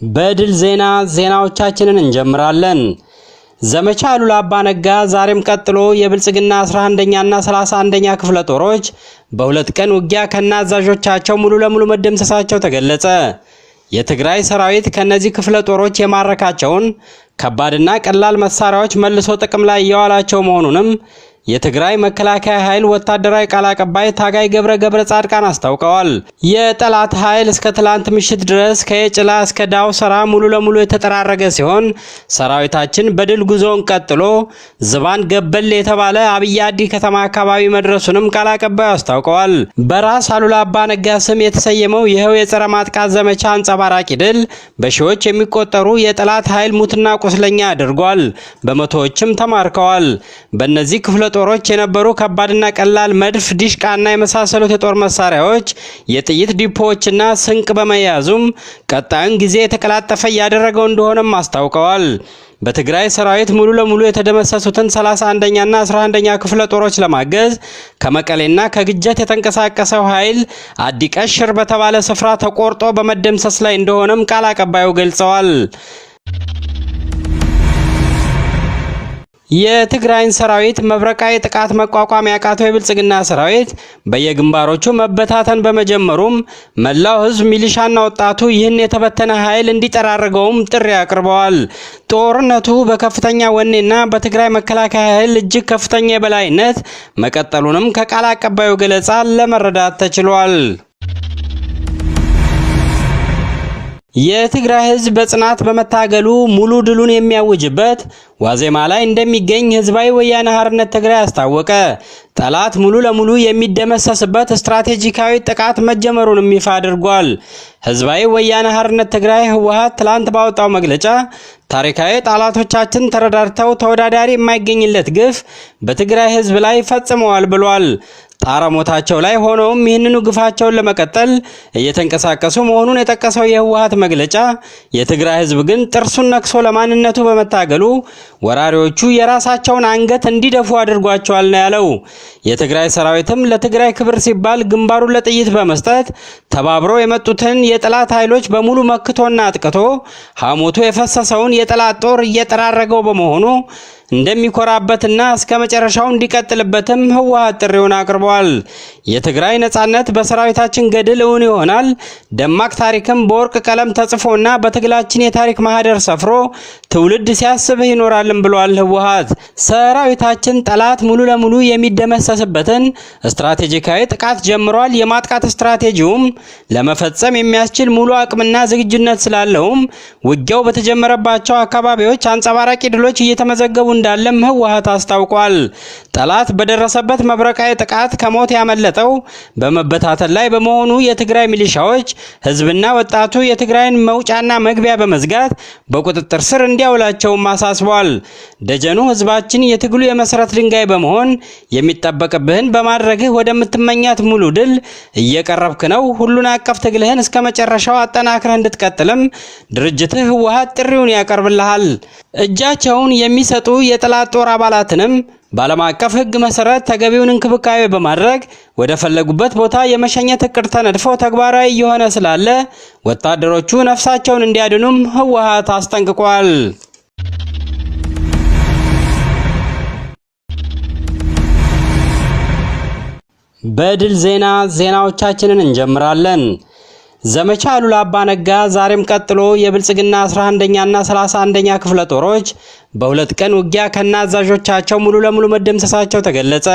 በድል ዜናዎቻችንን እንጀምራለን። ዘመቻ አሉላ አባ ነጋ ዛሬም ቀጥሎ የብልጽግና 11ኛ እና 31ኛ ክፍለ ጦሮች በሁለት ቀን ውጊያ ከናዛዦቻቸው ሙሉ ለሙሉ መደምሰሳቸው ተገለጸ። የትግራይ ሰራዊት ከነዚህ ክፍለ ጦሮች የማረካቸውን ከባድና ቀላል መሳሪያዎች መልሶ ጥቅም ላይ ያዋላቸው መሆኑንም የትግራይ መከላከያ ኃይል ወታደራዊ ቃል አቀባይ ታጋይ ገብረ ጻድቃን አስታውቀዋል። የጠላት ኃይል እስከ ትላንት ምሽት ድረስ ከየጭላ እስከ ዳውሰራ ሙሉ ለሙሉ የተጠራረገ ሲሆን ሰራዊታችን በድል ጉዞውን ቀጥሎ ዝባን ገበል የተባለ አብያዲ ከተማ አካባቢ መድረሱንም ቃል አቀባዩ አስታውቀዋል። በራስ አሉላ አባ ነጋ ስም የተሰየመው ይኸው የጸረ ማጥቃት ዘመቻ አንጸባራቂ ድል በሺዎች የሚቆጠሩ የጠላት ኃይል ሙትና ቁስለኛ አድርጓል። በመቶዎችም ተማርከዋል። በእነዚህ ክፍለ ጦሮች የነበሩ ከባድና ቀላል መድፍ፣ ዲሽቃና የመሳሰሉት የጦር መሳሪያዎች የጥይት ዲፖዎችና ስንቅ በመያዙም ቀጣዩን ጊዜ የተቀላጠፈ ያደረገው እንደሆነም አስታውቀዋል። በትግራይ ሰራዊት ሙሉ ለሙሉ የተደመሰሱትን 31ኛ እና 11ኛ ክፍለ ጦሮች ለማገዝ ከመቀሌና ከግጀት የተንቀሳቀሰው ኃይል አዲቀሽር በተባለ ስፍራ ተቆርጦ በመደምሰስ ላይ እንደሆነም ቃል አቀባዩ ገልጸዋል። የትግራይን ሰራዊት መብረቃዊ ጥቃት መቋቋም ያቃተው የብልጽግና ሰራዊት በየግንባሮቹ መበታተን በመጀመሩም መላው ህዝብ ሚሊሻና ወጣቱ ይህን የተበተነ ኃይል እንዲጠራርገውም ጥሪ አቅርበዋል። ጦርነቱ በከፍተኛ ወኔና በትግራይ መከላከያ ኃይል እጅግ ከፍተኛ የበላይነት መቀጠሉንም ከቃል አቀባዩ ገለጻ ለመረዳት ተችሏል። የትግራይ ህዝብ በጽናት በመታገሉ ሙሉ ድሉን የሚያውጅበት ዋዜማ ላይ እንደሚገኝ ህዝባዊ ወያነ ሓርነት ትግራይ አስታወቀ። ጠላት ሙሉ ለሙሉ የሚደመሰስበት ስትራቴጂካዊ ጥቃት መጀመሩንም ይፋ አድርጓል። ህዝባዊ ወያነ ሓርነት ትግራይ ህወሓት ትላንት ባወጣው መግለጫ ታሪካዊ ጠላቶቻችን ተረዳድተው ተወዳዳሪ የማይገኝለት ግፍ በትግራይ ህዝብ ላይ ፈጽመዋል ብሏል። ጣራሞታቸው ላይ ሆነውም ይህንኑ ግፋቸውን ለመቀጠል እየተንቀሳቀሱ መሆኑን የጠቀሰው የህወሓት መግለጫ የትግራይ ህዝብ ግን ጥርሱን ነክሶ ለማንነቱ በመታገሉ ወራሪዎቹ የራሳቸውን አንገት እንዲደፉ አድርጓቸዋል ነው ያለው። የትግራይ ሰራዊትም ለትግራይ ክብር ሲባል ግንባሩን ለጥይት በመስጠት ተባብሮ የመጡትን የጠላት ኃይሎች በሙሉ መክቶና አጥቅቶ ሐሞቱ የፈሰሰውን የጠላት ጦር እየጠራረገው በመሆኑ እንደሚኮራበትና እስከ መጨረሻው እንዲቀጥልበትም ህወሓት ጥሪውን አቅርቧል። የትግራይ ነጻነት በሰራዊታችን ገድል እውን ይሆናል፣ ደማቅ ታሪክም በወርቅ ቀለም ተጽፎና በትግላችን የታሪክ ማህደር ሰፍሮ ትውልድ ሲያስብህ ይኖራልም ብሏል ህወሓት። ሰራዊታችን ጠላት ሙሉ ለሙሉ የሚደመሰስበትን ስትራቴጂካዊ ጥቃት ጀምሯል። የማጥቃት ስትራቴጂውም ለመፈጸም የሚያስችል ሙሉ አቅምና ዝግጁነት ስላለውም ውጊያው በተጀመረባቸው አካባቢዎች አንጸባራቂ ድሎች እየተመዘገቡ እንዳለም ህወሓት አስታውቋል። ጠላት በደረሰበት መብረቃዊ ጥቃት ከሞት ያመለጠው በመበታተን ላይ በመሆኑ የትግራይ ሚሊሻዎች ህዝብና ወጣቱ የትግራይን መውጫና መግቢያ በመዝጋት በቁጥጥር ስር እንዲያውላቸውም አሳስቧል። ደጀኑ ህዝባችን የትግሉ የመሰረት ድንጋይ በመሆን የሚጠበቅብህን በማድረግህ ወደምትመኛት ሙሉ ድል እየቀረብክ ነው። ሁሉን አቀፍ ትግልህን እስከ መጨረሻው አጠናክረህ እንድትቀጥልም ድርጅትህ ህወሓት ጥሪውን ያቀርብልሃል። እጃቸውን የሚሰጡ የጠላት ጦር አባላትንም በዓለም አቀፍ ህግ መሰረት ተገቢውን እንክብካቤ በማድረግ ወደ ፈለጉበት ቦታ የመሸኘት እቅድ ተነድፎ ተግባራዊ እየሆነ ስላለ ወታደሮቹ ነፍሳቸውን እንዲያድኑም ህወሓት አስጠንቅቋል። በድል ዜናዎቻችንን እንጀምራለን። ዘመቻ አሉላ አባ ነጋ ዛሬም ቀጥሎ የብልጽግና 11ኛ እና 31ኛ ክፍለ ጦሮች በሁለት ቀን ውጊያ ከናዛዦቻቸው ሙሉ ለሙሉ መደምሰሳቸው ተገለጸ።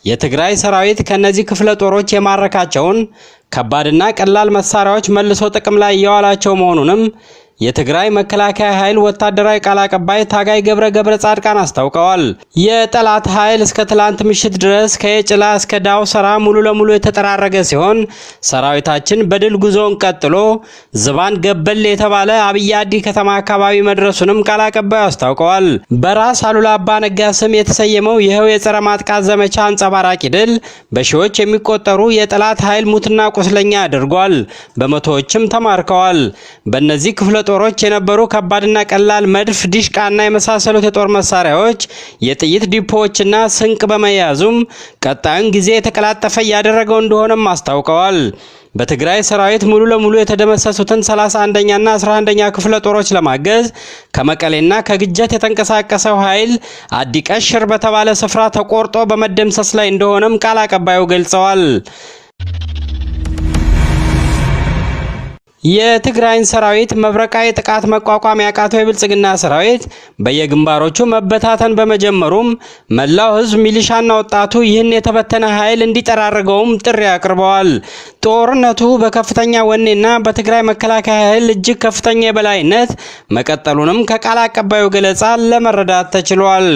የትግራይ ሰራዊት ከነዚህ ክፍለ ጦሮች የማረካቸውን ከባድና ቀላል መሳሪያዎች መልሶ ጥቅም ላይ ያዋላቸው መሆኑንም የትግራይ መከላከያ ኃይል ወታደራዊ ቃል አቀባይ ታጋይ ገብረ ጻድቃን አስታውቀዋል። የጠላት ኃይል እስከ ትላንት ምሽት ድረስ ከየጭላ እስከ ዳውሰራ ሙሉ ለሙሉ የተጠራረገ ሲሆን ሰራዊታችን በድል ጉዞውን ቀጥሎ ዝባን ገበል የተባለ አብያዲ ከተማ አካባቢ መድረሱንም ቃል አቀባዩ አስታውቀዋል። በራስ አሉላ አባ ነጋ ስም የተሰየመው ይኸው የጸረ ማጥቃት ዘመቻ አንጸባራቂ ድል በሺዎች የሚቆጠሩ የጠላት ኃይል ሙትና ቁስለኛ አድርጓል። በመቶዎችም ተማርከዋል። በእነዚህ ክፍለ ጦሮች የነበሩ ከባድና ቀላል መድፍ፣ ዲሽቃና የመሳሰሉት የጦር መሳሪያዎች የጥይት ዲፖዎችና ስንቅ በመያዙም ቀጣዩን ጊዜ የተቀላጠፈ ያደረገው እንደሆነም አስታውቀዋል። በትግራይ ሰራዊት ሙሉ ለሙሉ የተደመሰሱትን 31ኛና 11ኛ ክፍለ ጦሮች ለማገዝ ከመቀሌና ከግጀት የተንቀሳቀሰው ኃይል አዲቀሽር በተባለ ስፍራ ተቆርጦ በመደምሰስ ላይ እንደሆነም ቃል አቀባዩ ገልጸዋል። የትግራይን ሰራዊት መብረቃዊ ጥቃት መቋቋም ያቃተው የብልጽግና ሰራዊት በየግንባሮቹ መበታተን በመጀመሩም መላው ህዝብ ሚሊሻና ወጣቱ ይህን የተበተነ ኃይል እንዲጠራርገውም ጥሪ አቅርበዋል። ጦርነቱ በከፍተኛ ወኔና በትግራይ መከላከያ ኃይል እጅግ ከፍተኛ የበላይነት መቀጠሉንም ከቃል አቀባዩ ገለጻ ለመረዳት ተችሏል።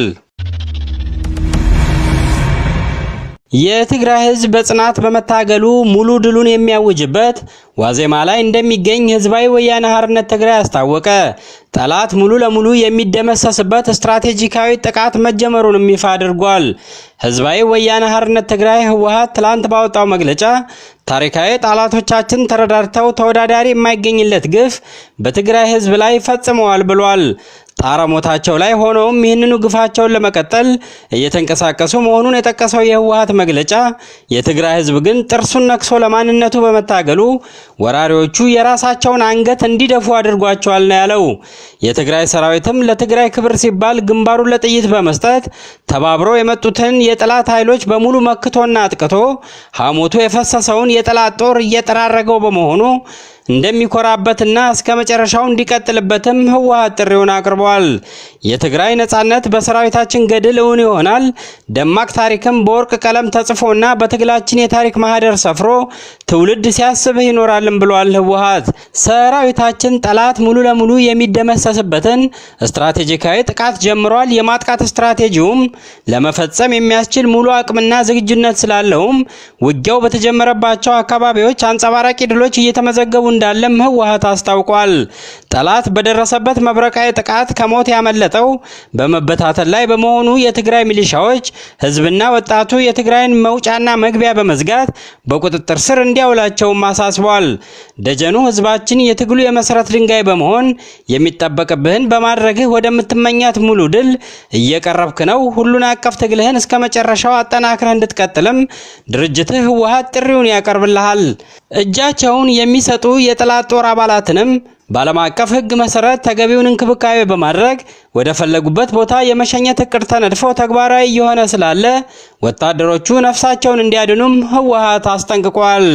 የትግራይ ህዝብ በጽናት በመታገሉ ሙሉ ድሉን የሚያውጅበት ዋዜማ ላይ እንደሚገኝ ህዝባዊ ወያነ ሓርነት ትግራይ አስታወቀ። ጠላት ሙሉ ለሙሉ የሚደመሰስበት ስትራቴጂካዊ ጥቃት መጀመሩን ይፋ አድርጓል። ህዝባዊ ወያነ ሓርነት ትግራይ ህወሓት ትላንት ባወጣው መግለጫ ታሪካዊ ጠላቶቻችን ተረዳድተው ተወዳዳሪ የማይገኝለት ግፍ በትግራይ ህዝብ ላይ ፈጽመዋል ብሏል። ጣረሞታቸው ላይ ሆነውም ይህንኑ ግፋቸውን ለመቀጠል እየተንቀሳቀሱ መሆኑን የጠቀሰው የህወሓት መግለጫ የትግራይ ህዝብ ግን ጥርሱን ነክሶ ለማንነቱ በመታገሉ ወራሪዎቹ የራሳቸውን አንገት እንዲደፉ አድርጓቸዋል ነው ያለው። የትግራይ ሰራዊትም ለትግራይ ክብር ሲባል ግንባሩን ለጥይት በመስጠት ተባብረው የመጡትን የጠላት ኃይሎች በሙሉ መክቶና አጥቅቶ ሐሞቱ የፈሰሰውን የጠላት ጦር እየጠራረገው በመሆኑ እንደሚኮራበትና እስከ መጨረሻው እንዲቀጥልበትም ህወሓት ጥሪውን አቅርቧል። የትግራይ ነጻነት በሰራዊታችን ገድል እውን ይሆናል፣ ደማቅ ታሪክም በወርቅ ቀለም ተጽፎና በትግላችን የታሪክ ማህደር ሰፍሮ ትውልድ ሲያስብህ ይኖራልም ብሏል ህወሓት። ሰራዊታችን ጠላት ሙሉ ለሙሉ የሚደመሰስበትን ስትራቴጂካዊ ጥቃት ጀምሯል። የማጥቃት ስትራቴጂውም ለመፈጸም የሚያስችል ሙሉ አቅምና ዝግጁነት ስላለውም ውጊያው በተጀመረባቸው አካባቢዎች አንጸባራቂ ድሎች እየተመዘገቡ እንዳለም ህወሓት አስታውቋል። ጠላት በደረሰበት መብረቃዊ ጥቃት ከሞት ያመለጠው በመበታተን ላይ በመሆኑ የትግራይ ሚሊሻዎች ህዝብና ወጣቱ የትግራይን መውጫና መግቢያ በመዝጋት በቁጥጥር ስር እንዲያውላቸውም አሳስቧል። ደጀኑ ህዝባችን የትግሉ የመሰረት ድንጋይ በመሆን የሚጠበቅብህን በማድረግህ ወደምትመኛት ሙሉ ድል እየቀረብክ ነው። ሁሉን አቀፍ ትግልህን እስከ መጨረሻው አጠናክረህ እንድትቀጥልም ድርጅትህ ህወሓት ጥሪውን ያቀርብልሃል። እጃቸውን የሚሰጡ የጠላት ጦር አባላትንም በዓለም አቀፍ ህግ መሰረት ተገቢውን እንክብካቤ በማድረግ ወደ ፈለጉበት ቦታ የመሸኘት እቅድ ተነድፎ ተግባራዊ እየሆነ ስላለ ወታደሮቹ ነፍሳቸውን እንዲያድኑም ህወሓት አስጠንቅቋል።